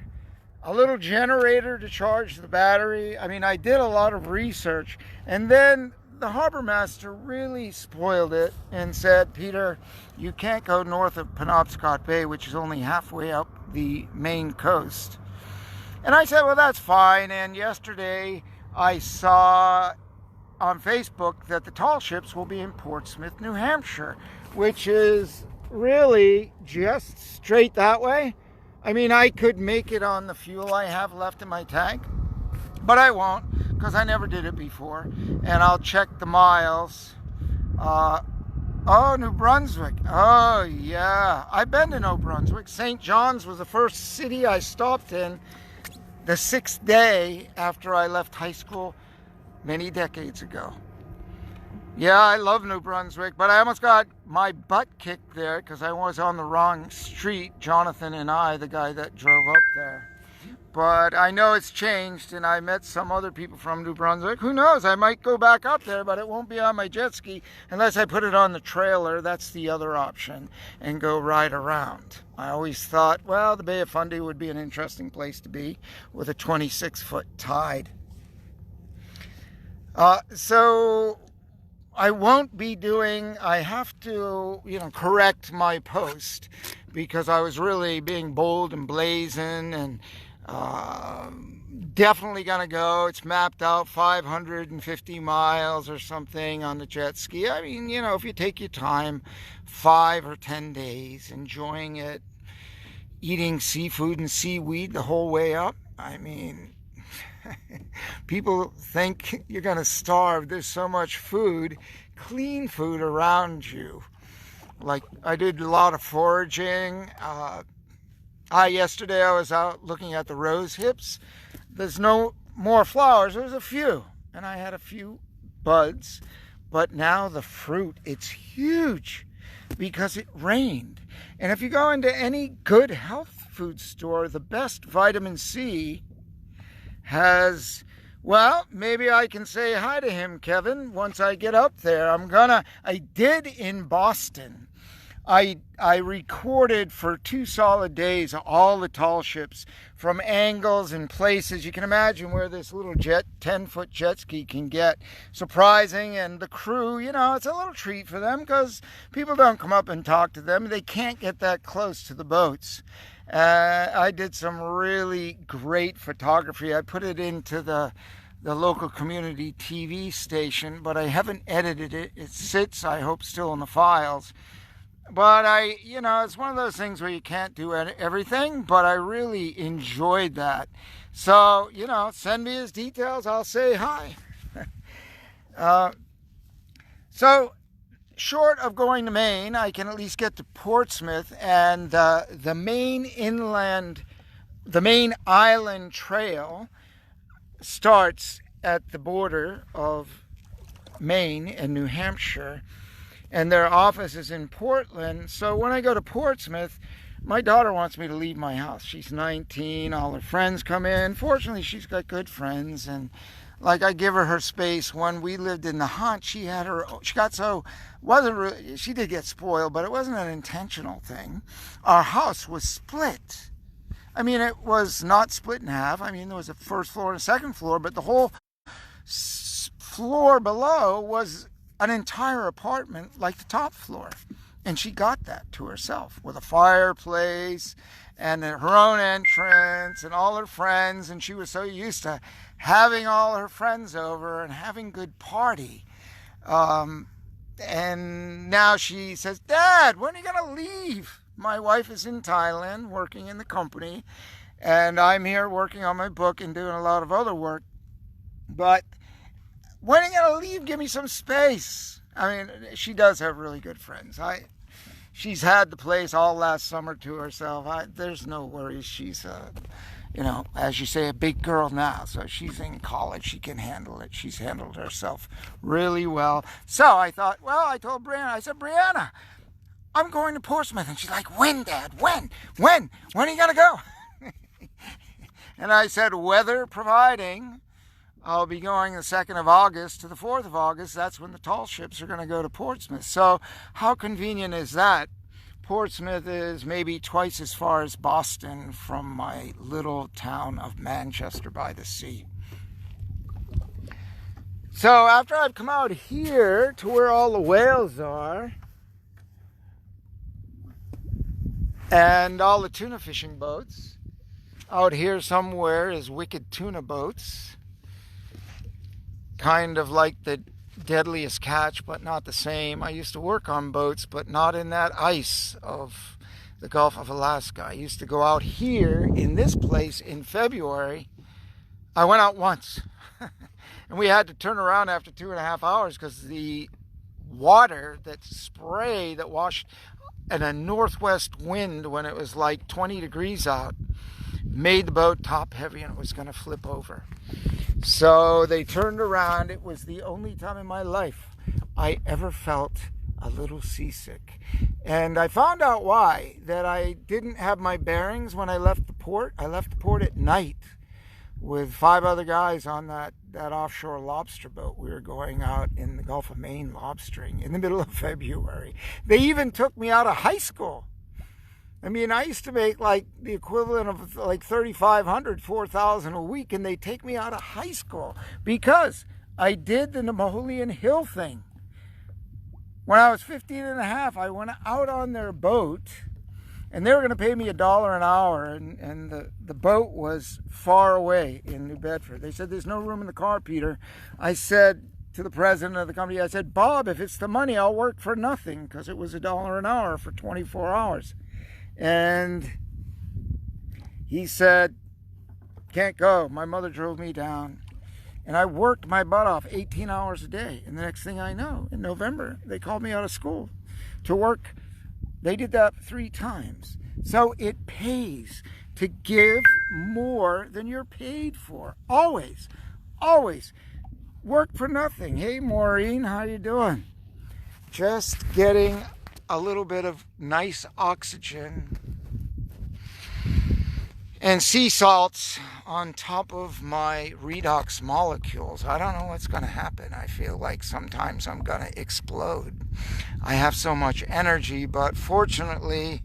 a little generator to charge the battery. I mean, I did a lot of research. And then the harbor master really spoiled it and said, Peter, you can't go north of Penobscot Bay, which is only halfway up the Maine coast. And I said, well, that's fine. And yesterday I saw on Facebook that the tall ships will be in Portsmouth, New Hampshire, which is really just straight that way. I mean, I could make it on the fuel I have left in my tank, but I won't because I never did it before. And I'll check the miles. Oh, New Brunswick. Oh, yeah. I've been to New Brunswick. St. John's was the first city I stopped in the 6th day after I left high school many decades ago. Yeah, I love New Brunswick, but I almost got my butt kicked there because I was on the wrong street, Jonathan and I, the guy that drove up there. But I know it's changed, and I met some other people from New Brunswick. Who knows? I might go back up there, but it won't be on my jet ski unless I put it on the trailer. That's the other option, and go ride around. I always thought, well, the Bay of Fundy would be an interesting place to be with a 26-foot tide. So I won't be doing, I have to, correct my post because I was really being bold and blazing and definitely going to go. It's mapped out 550 miles or something on the jet ski. I mean, if you take your time, 5 or 10 days, enjoying it, eating seafood and seaweed the whole way up. I mean, people think you're going to starve. There's so much food, clean food around you. Like, I did a lot of foraging. Yesterday I was out looking at the rose hips. There's no more flowers. There's a few. And I had a few buds. But now the fruit, it's huge because it rained. And if you go into any good health food store, the best vitamin C has, well, maybe I can say hi to him, Kevin, once I get up there. I did in Boston. I recorded for 2 solid days all the tall ships from angles and places. You can imagine where this little 10-foot jet ski can get. Surprising. And the crew, it's a little treat for them because people don't come up and talk to them. They can't get that close to the boats. I did some really great photography. I put it into the local community TV station, but I haven't edited it. It sits, I hope, still in the files. But it's one of those things where you can't do everything, but I really enjoyed that. So, send me his details. I'll say hi. So, short of going to Maine, I can at least get to Portsmouth, and the Maine Island Trail starts at the border of Maine and New Hampshire, and their office is in Portland. So when I go to Portsmouth, my daughter wants me to leave my house. She's 19, all her friends come in. Fortunately, she's got good friends, and I give her space. When we lived in the Hunt, she did get spoiled, but it wasn't an intentional thing. Our house was split. I mean, it was not split in half. I mean, there was a first floor and a second floor, but the whole floor below was an entire apartment like the top floor. And she got that to herself with a fireplace and her own entrance and all her friends. And she was so used to having all her friends over and having good party. And now she says, Dad, when are you going to leave? My wife is in Thailand working in the company, and I'm here working on my book and doing a lot of other work. But when are you going to leave? Give me some space. I mean, she does have really good friends. She's had the place all last summer to herself. There's no worries. She's, as you say, a big girl now. So she's in college. She can handle it. She's handled herself really well. So I thought, I told Brianna, I said, Brianna, I'm going to Portsmouth. And she's like, when, Dad? When? When are you going to go? And I said, weather providing, I'll be going the 2nd of August to the 4th of August. That's when the tall ships are going to go to Portsmouth. So how convenient is that? Portsmouth is maybe twice as far as Boston from my little town of Manchester by the Sea. So after I've come out here to where all the whales are and all the tuna fishing boats, out here somewhere is Wicked Tuna Boats, kind of like the Deadliest Catch, but not the same. I used to work on boats, but not in that ice of the Gulf of Alaska. I used to go out here in this place in February. I went out once, and we had to turn around after 2.5 hours because the water, that spray that washed in a northwest wind when it was like 20 degrees out, made the boat top heavy and it was going to flip over. So they turned around. It was the only time in my life I ever felt a little seasick. And I found out why. That I didn't have my bearings when I left the port. I left the port at night with 5 other guys on that offshore lobster boat. We were going out in the Gulf of Maine lobstering in the middle of February. They even took me out of high school. I mean, I used to make like the equivalent of like $3,500, $4,000 a week, and they take me out of high school because I did the Napoleon Hill thing. When I was 15 and a half, I went out on their boat, and they were going to pay me $1 an hour, and the boat was far away in New Bedford. They said, "There's no room in the car, Peter." I said to the president of the company, I said, "Bob, if it's the money, I'll work for nothing," because it was $1 an hour for 24 hours. And he said, "Can't go." My mother drove me down. And I worked my butt off 18 hours a day. And the next thing I know, in November, they called me out of school to work. They did that 3 times. So it pays to give more than you're paid for. Always. Always. Work for nothing. Hey, Maureen, how you doing? Just getting a little bit of nice oxygen and sea salts on top of my redox molecules. I don't know what's going to happen. I feel like sometimes I'm going to explode. I have so much energy, but fortunately,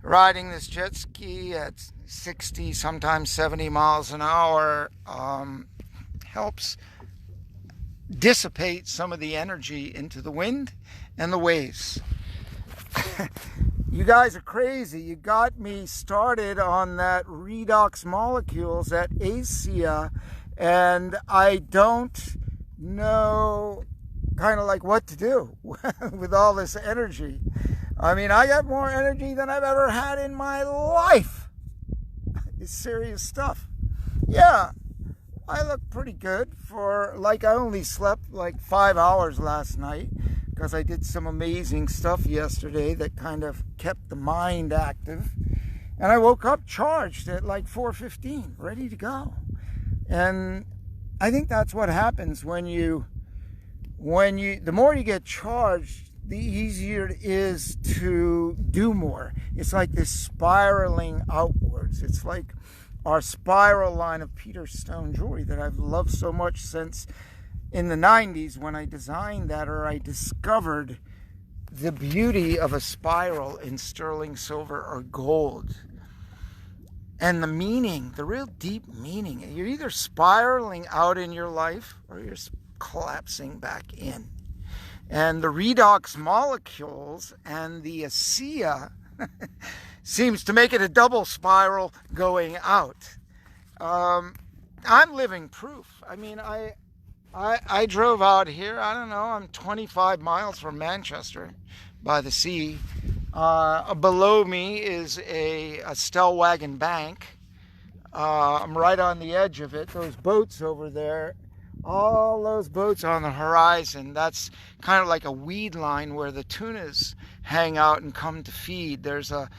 riding this jet ski at 60, sometimes 70 miles an hour helps dissipate some of the energy into the wind and the waves. You guys are crazy. You got me started on that redox molecules at ASEA, and I don't know kind of like what to do with all this energy. I mean, I got more energy than I've ever had in my life. It's serious stuff. Yeah, I look pretty good for, like, I only slept like 5 hours last night, because I did some amazing stuff yesterday that kind of kept the mind active. And I woke up charged at like 4:15, ready to go. And I think that's what happens when you, the more you get charged, the easier it is to do more. It's like this spiraling outwards. It's like our spiral line of Peter Stone jewelry that I've loved so much since in the 90s when I designed that, or I discovered the beauty of a spiral in sterling silver or gold. And the meaning, the real deep meaning, you're either spiraling out in your life or you're collapsing back in. And the redox molecules and the ASEA seems to make it a double spiral going out. I'm living proof. I mean, I drove out here, I don't know, I'm 25 miles from Manchester by the sea. Below me is a Stellwagen bank. I'm right on the edge of it. Those boats over there, all those boats on the horizon, that's kind of like a weed line where the tunas hang out and come to feed. There's a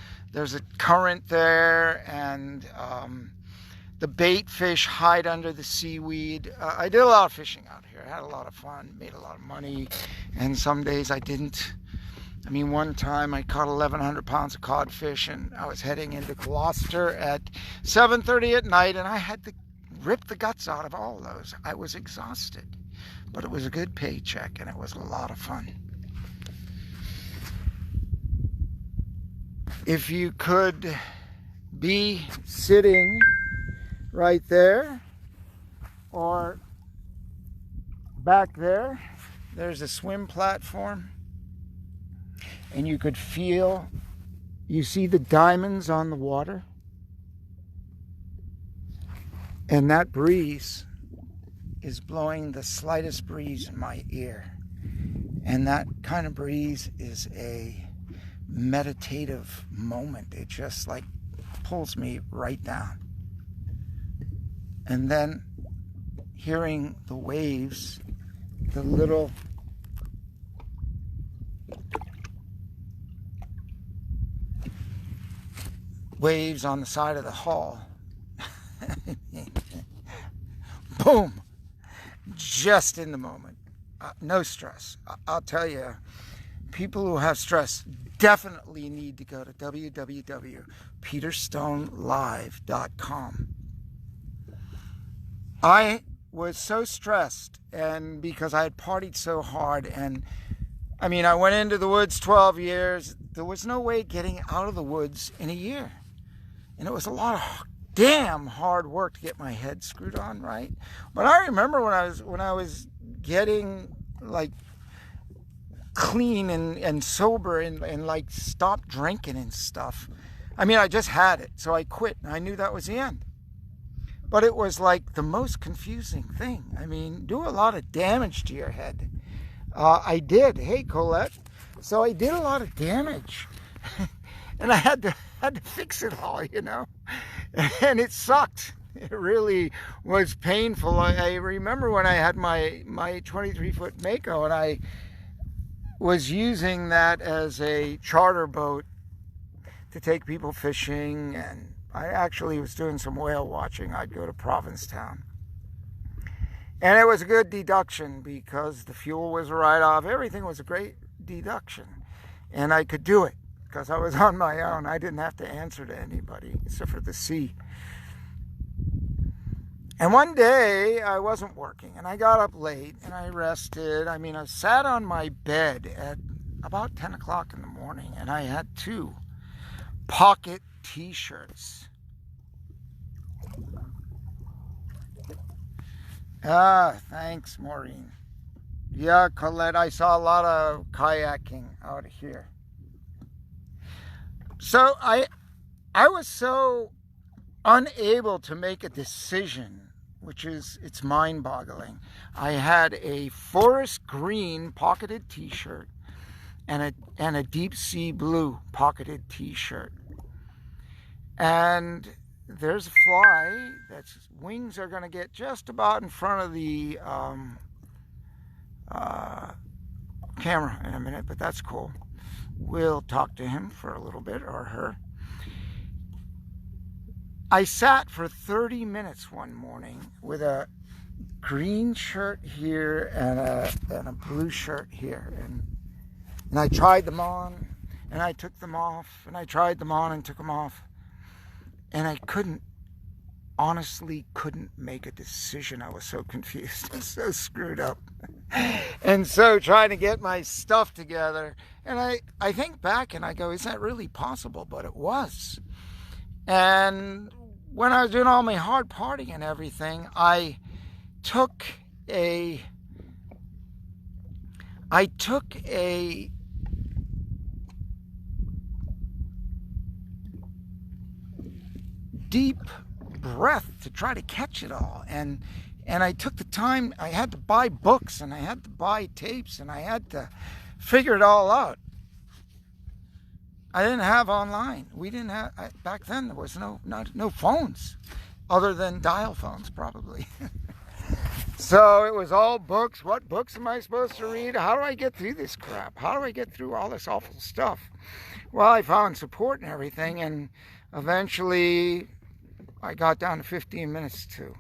current there, and the bait fish hide under the seaweed. I did a lot of fishing out here. I had a lot of fun, made a lot of money, and some days I didn't. I mean, one time I caught 1,100 pounds of codfish, and I was heading into Gloucester at 7:30 at night, and I had to ripped the guts out of all of those. I was exhausted, but it was a good paycheck and it was a lot of fun. If you could be sitting right there or back there, there's a swim platform, and you could feel, you see the diamonds on the water, and that breeze is blowing the slightest breeze in my ear, and that kind of breeze is a meditative moment. It just like pulls me right down. And then hearing the waves, the little waves on the side of the hull. Boom! Just in the moment. No stress. I'll tell you, people who have stress definitely need to go to www.peterstonelive.com. I was so stressed, and because I had partied so hard, and I mean, I went into the woods 12 years. There was no way getting out of the woods in a year. And it was a lot of damn hard work to get my head screwed on right. But I remember when I was getting like clean and sober and like stopped drinking and stuff. I mean, I just had it, so I quit, and I knew that was the end. But it was like the most confusing thing. I mean, do a lot of damage to your head. I did. Hey, Colette. So I did a lot of damage, and I had to fix it all, you know. And it sucked. It really was painful. I remember when I had my 23-foot Mako, and I was using that as a charter boat to take people fishing, and I actually was doing some whale watching. I'd go to Provincetown. And it was a good deduction because the fuel was a write-off. Everything was a great deduction. And I could do it because I was on my own. I didn't have to answer to anybody except for the sea. And one day I wasn't working, and I got up late and I rested. I mean, I sat on my bed at about 10 o'clock in the morning, and I had 2 pocket t-shirts. Thanks, Maureen. Yeah, Colette, I saw a lot of kayaking out here. So I was so unable to make a decision, it's mind-boggling. I had a forest green pocketed t-shirt and a deep sea blue pocketed t-shirt. And there's a fly that's wings are going to get just about in front of the camera in a minute, but that's cool. We'll talk to him for a little bit, or her. I sat for 30 minutes one morning with a green shirt here and a blue shirt here, and I tried them on and I took them off, and I tried them on and took them off, and I honestly couldn't make a decision. I was so confused. I was so screwed up. And so trying to get my stuff together, and I think back and I go, is that really possible? But it was. And when I was doing all my hard partying and everything, I took a deep breath to try to catch it all, and I took the time. I had to buy books, and I had to buy tapes, and I had to figure it all out. I didn't have online. We didn't have, back then there was no phones other than dial phones probably. So it was all books. What books am I supposed to read? How do I get through this crap? How do I get through all this awful stuff? Well, I found support and everything, and eventually I got down to 15 minutes to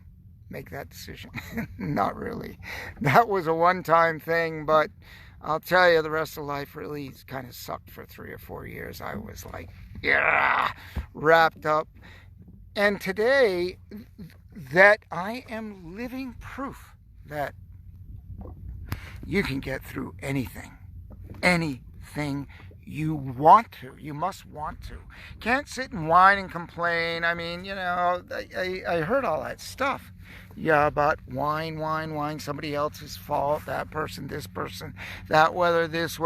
make that decision. Not really. That was a one-time thing, but I'll tell you, the rest of life really kind of sucked for 3 or 4 years. I was like, yeah, wrapped up. And today, that I am living proof that you can get through anything you want to. You must want to. Can't sit and whine and complain. I mean, you know, I heard all that stuff. Yeah, about whine, somebody else's fault, that person, this person, that weather, this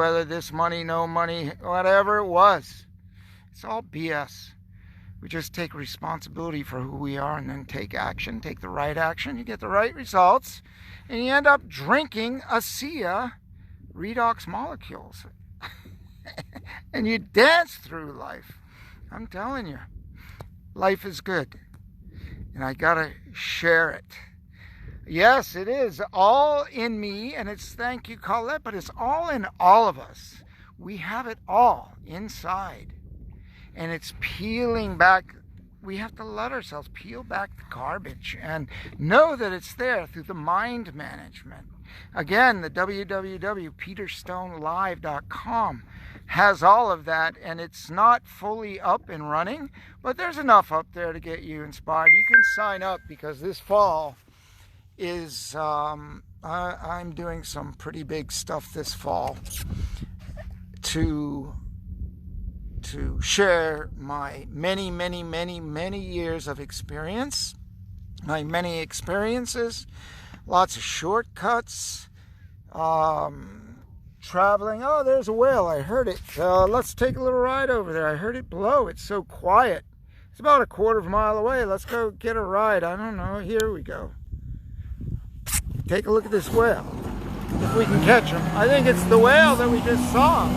money, no money, whatever it was. It's all BS. We just take responsibility for who we are and then take action, take the right action, you get the right results, and you end up drinking ASEA redox molecules. And you dance through life. I'm telling you, life is good. And I gotta share it. Yes, it is all in me, and it's, thank you, Colette, but it's all in all of us. We have it all inside. And it's peeling back. We have to let ourselves peel back the garbage and know that it's there through the mind management. Again, the www.peterstonelive.com has all of that, and it's not fully up and running, but there's enough up there to get you inspired. You can sign up because this fall is, I'm doing some pretty big stuff this fall to share my many years of experience, my many experiences, lots of shortcuts, traveling. Oh, there's a whale. I heard it. Let's take a little ride over there. I heard it blow. It's so quiet. It's about a quarter of a mile away. Let's go get a ride. I don't know. Here we go. Take a look at this whale. If we can catch him. I think it's the whale that we just saw.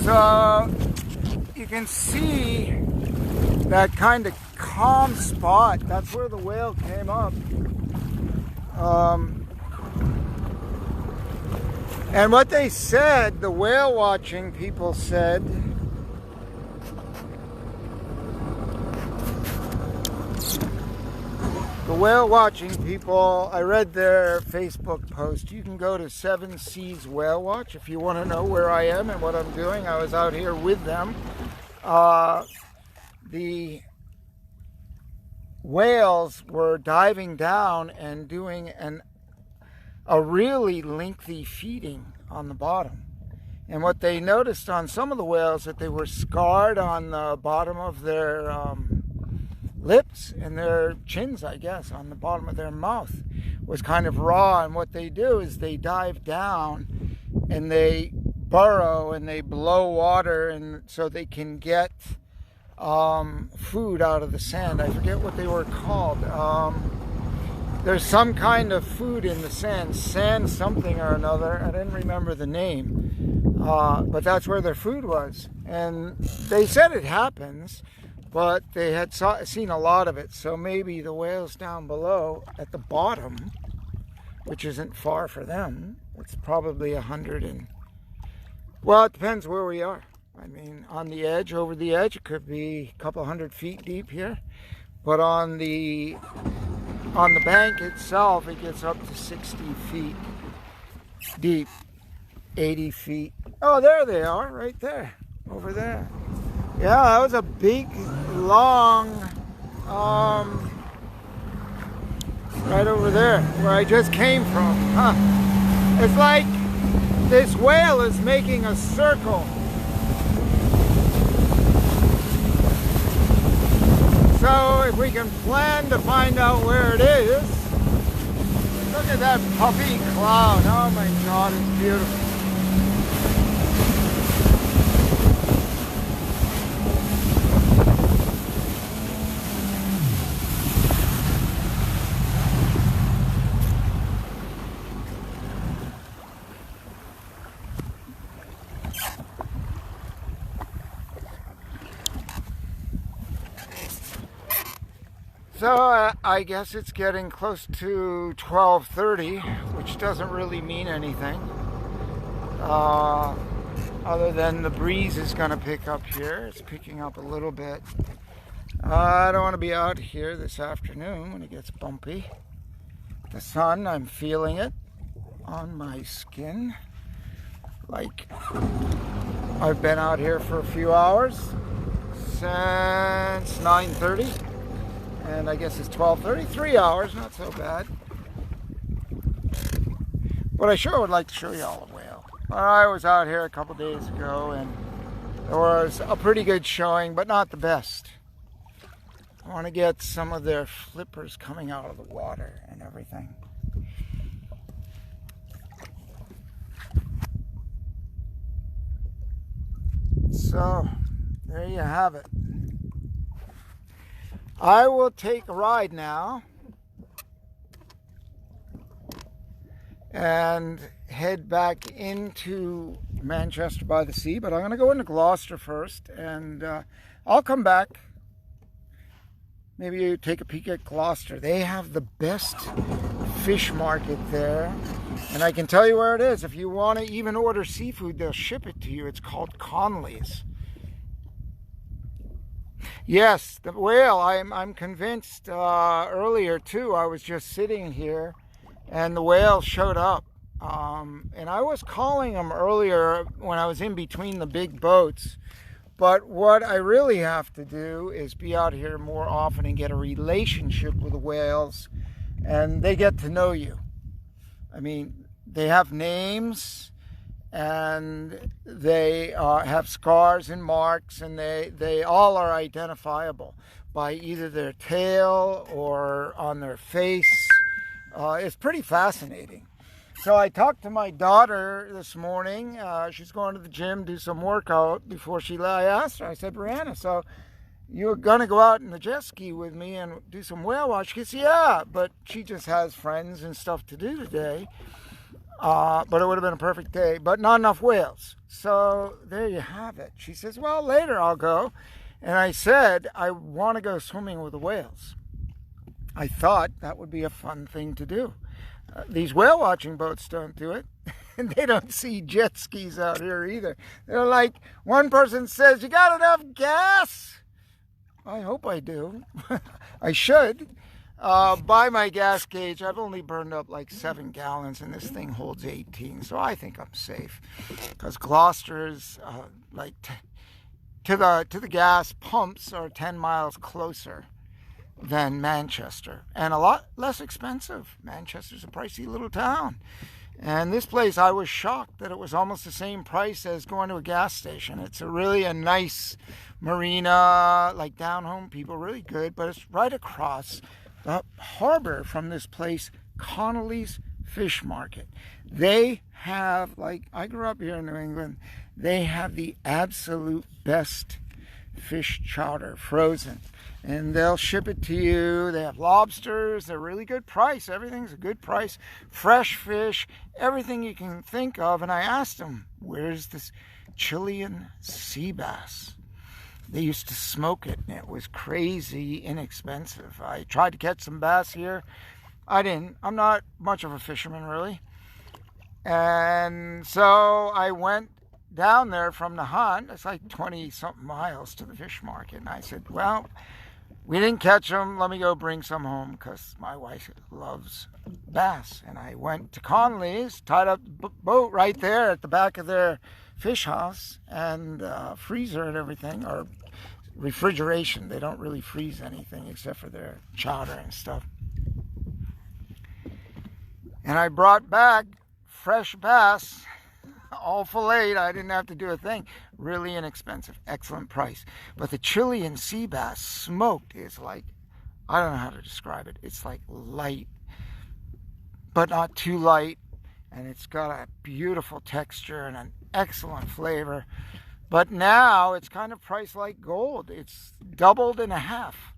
So you can see that kind of calm spot. That's where the whale came up. And what they said, the whale watching people said, I read their Facebook post. You can go to Seven Seas Whale Watch if you want to know where I am and what I'm doing. I was out here with them. The whales were diving down and doing a really lengthy feeding on the bottom. And what they noticed on some of the whales, that they were scarred on the bottom of their lips and their chins, I guess, on the bottom of their mouth was kind of raw. And what they do is they dive down and they burrow and they blow water, and so they can get food out of the sand. I forget what they were called. There's some kind of food in the sand something or another. I didn't remember the name, but that's where their food was. And they said it happens, but they had seen a lot of it. So maybe the whales down below at the bottom, which isn't far for them, it's probably 100 and, well, it depends where we are. I mean, on the edge, over the edge, it could be a couple 100 feet deep here. But on the bank itself, it gets up to 60 feet deep, 80 feet. Oh, there they are, right there, over there. Yeah, that was a big, long, right over there, where I just came from. Huh. It's like this whale is making a circle. So if we can plan to find out where it is, look at that puffy cloud. Oh my God, it's beautiful. So I guess it's getting close to 12:30, which doesn't really mean anything. Other than the breeze is going to pick up here. It's picking up a little bit. I don't want to be out here this afternoon when it gets bumpy. The sun, I'm feeling it on my skin. Like I've been out here for a few hours since 9:30, and I guess it's 12:30. 3 hours, not so bad. But I sure would like to show you all a whale. I was out here a couple days ago, and there was a pretty good showing, but not the best. I want to get some of their flippers coming out of the water and everything. So, there you have it. I will take a ride now and head back into Manchester by the Sea, but I'm going to go into Gloucester first, and I'll come back. Maybe you take a peek at Gloucester. They have the best fish market there, and I can tell you where it is. If you want to even order seafood, they'll ship it to you. It's called Connolly's. Yes, the whale, I'm convinced. Earlier too, I was just sitting here and the whale showed up. And I was calling them earlier when I was in between the big boats. But what I really have to do is be out here more often and get a relationship with the whales, and they get to know you. I mean, they have names, and they have scars and marks, and they all are identifiable by either their tail or on their face. It's pretty fascinating. So I talked to my daughter this morning. She's going to the gym, do some workout before she left. I asked her, I said, Brianna, so you're going to go out in the jet ski with me and do some whale watch? She said, yeah, but she just has friends and stuff to do today. But it would have been a perfect day, but not enough whales. So there you have it. She says, well, later I'll go. And I said, I want to go swimming with the whales. I thought that would be a fun thing to do. These whale watching boats don't do it. And they don't see jet skis out here either. They're like, one person says, you got enough gas? I hope I do. I should. By my gas gauge, I've only burned up like 7 gallons, and this thing holds 18. So I think I'm safe. Because Gloucester's to the gas pumps are 10 miles closer than Manchester, and a lot less expensive. Manchester's a pricey little town, and this place, I was shocked that it was almost the same price as going to a gas station. It's really a nice marina, like down home people, really good, but it's right across the harbor from this place, Connolly's Fish Market. They have, like, I grew up here in New England, they have the absolute best fish chowder, frozen. And they'll ship it to you. They have lobsters. They're really good price. Everything's a good price. Fresh fish, everything you can think of. And I asked them, where's this Chilean sea bass? They used to smoke it, and it was crazy inexpensive. I tried to catch some bass here. I didn't. I'm not much of a fisherman, really. And so I went down there from the hunt. It's like 20-something miles to the fish market. And I said, well, we didn't catch them. Let me go bring some home, because my wife loves bass. And I went to Connolly's, tied up the boat right there at the back of their fish house, and freezer and everything, or refrigeration. They don't really freeze anything except for their chowder and stuff. And I brought back fresh bass, all filleted. I didn't have to do a thing. Really inexpensive, excellent price. But the Chilean sea bass smoked is like, I don't know how to describe it. It's like light, but not too light. And it's got a beautiful texture and an excellent flavor. But now it's kind of priced like gold. It's doubled in a half.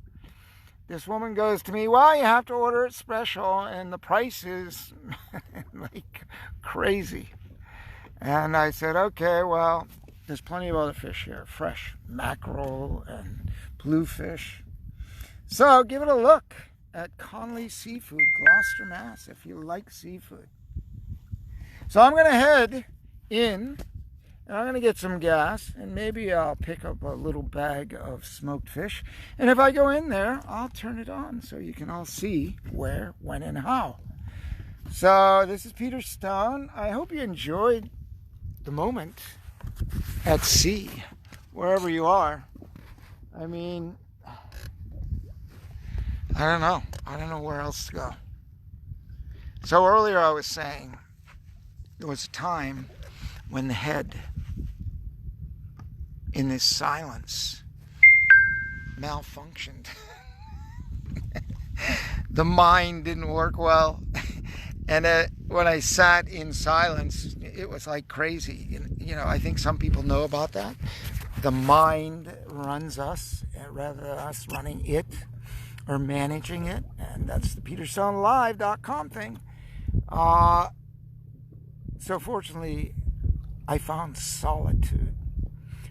This woman goes to me, well, you have to order it special, and the price is like crazy. And I said, okay, well, there's plenty of other fish here, fresh mackerel and bluefish. So give it a look at Conley Seafood, Gloucester, Mass, if you like seafood. So I'm going to head in, and I'm going to get some gas, and maybe I'll pick up a little bag of smoked fish. And if I go in there, I'll turn it on so you can all see where, when, and how. So this is Peter Stone. I hope you enjoyed the moment at sea, wherever you are. I mean, I don't know. I don't know where else to go. So earlier I was saying there was a time when the head in this silence malfunctioned. The mind didn't work well. And when I sat in silence, it was like crazy. You know, I think some people know about that. The mind runs us rather than us running it or managing it. And that's the PeterStoneLive.com thing. So fortunately, I found solitude.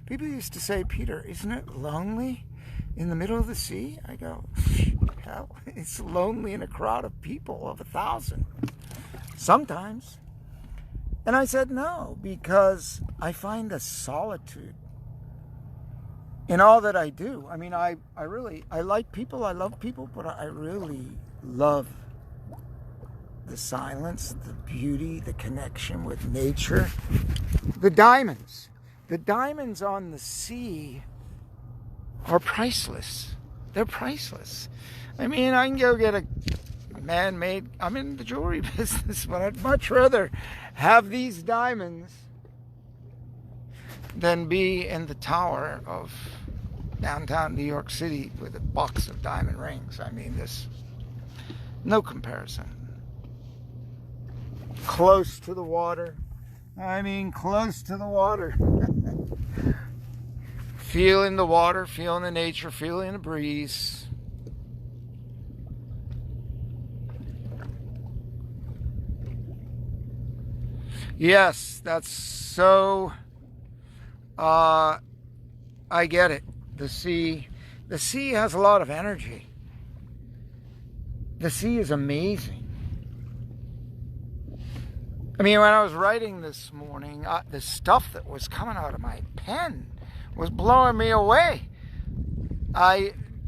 People used to say, Peter, isn't it lonely in the middle of the sea? I go, hell, it's lonely in a crowd of people of 1,000. Sometimes. And I said no, because I find a solitude in all that I do. I mean, I like people, I love people, but I really love the silence, the beauty, the connection with nature. The diamonds. The diamonds on the sea are priceless. They're priceless. I mean, I can go get a man-made, I'm in the jewelry business, but I'd much rather have these diamonds than be in the tower of downtown New York City with a box of diamond rings. I mean, there's no comparison. Close to the water. I mean, close to the water. Feeling the water, feeling the nature, feeling the breeze. Yes, that's so, I get it. The sea has a lot of energy. The sea is amazing. I mean, when I was writing this morning, the stuff that was coming out of my pen was blowing me away.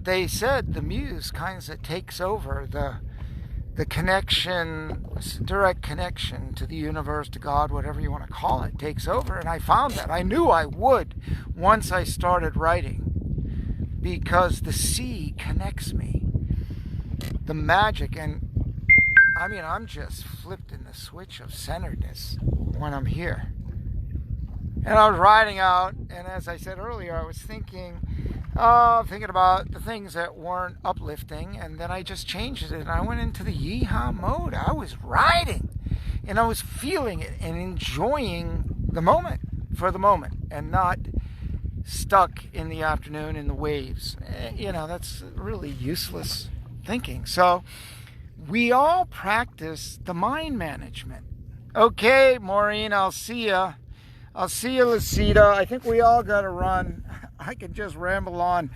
They said the muse kind of takes over the connection, direct connection to the universe, to God, whatever you want to call it, takes over. And I found that. I knew I would once I started writing, because the sea connects me. The magic, and I mean, I'm just flipped in the switch of centeredness when I'm here. And I was writing out, and as I said earlier, I was thinking about the things that weren't uplifting, and then I just changed it, and I went into the yeehaw mode. I was writing, and I was feeling it and enjoying the moment for the moment, and not stuck in the afternoon in the waves. You know, that's really useless thinking. So we all practice the mind management. Okay, Maureen, I'll see ya. I'll see you, Lucida. I think we all got to run. I could just ramble on.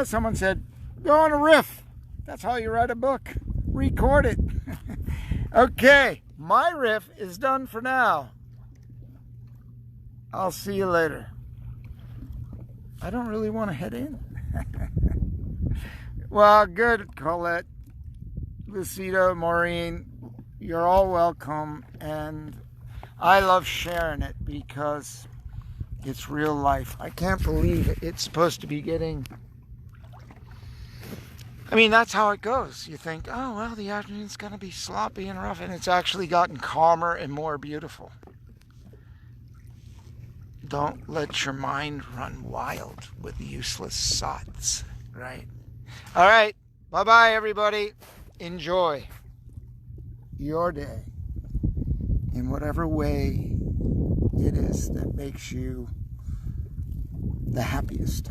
Someone said, go on a riff. That's how you write a book. Record it. Okay, my riff is done for now. I'll see you later. I don't really want to head in. Well, good, Colette, Lucida, Maureen. You're all welcome, and I love sharing it because it's real life. I can't believe it's supposed to be getting... I mean, that's how it goes. You think, oh, well, the afternoon's going to be sloppy and rough, and it's actually gotten calmer and more beautiful. Don't let your mind run wild with useless thoughts, right? All right. Bye-bye, everybody. Enjoy your day in whatever way it is that makes you the happiest.